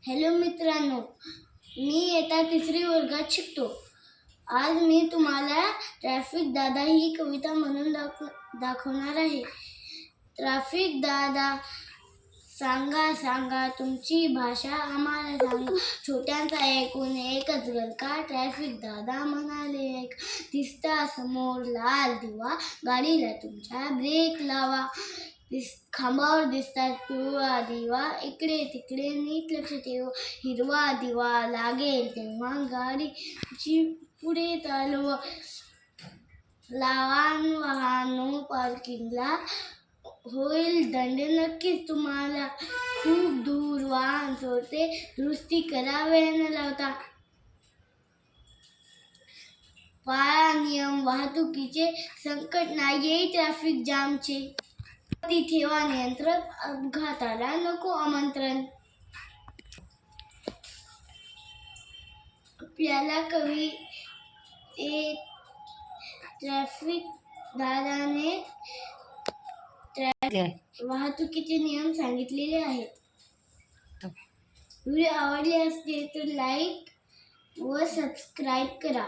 Hello मित्रांनो, मी इयत्ता 3री वर्गात शिकतो. आज मी तुम्हाला ट्रॅफिक दादा ही कविता म्हणून दाखवणार आहे. ट्रॅफिक दादा सांगा सांगा तुमची भाषा आम्हाला सांगा, छोट्यांचा ऐकून एकच गलका. ट्रॅफिक दादा म्हणाले दिसता समोर लाल दिवा, गाडीला तुमच्या ब्रेक लावा. खांबावर दिसतात पिवळा दिवा, इकडे तिकडे नीट लक्ष ठेवा. हिरवा दिवा लागेल तेव्हा गाडीची पुढे चालवा. लहान वाहनो पार्किंगला, होईल दंड नक्कीच तुम्हाला. खूप दूर वाहन सोडते, दुरुस्ती करा वेळ न लावता. पाळा नियम वाहतुकीचे, संकट नाही येईल ट्रॅफिक जामचे. ठेवा नियंत्रण, अपघाताला नको आमंत्रण. आपल्याला ट्रॅफिक दादाने वाहतुकीचे नियम सांगितलेले आहेत. व्हिडिओ आवडले असतील तर लाईक व सबस्क्राईब करा.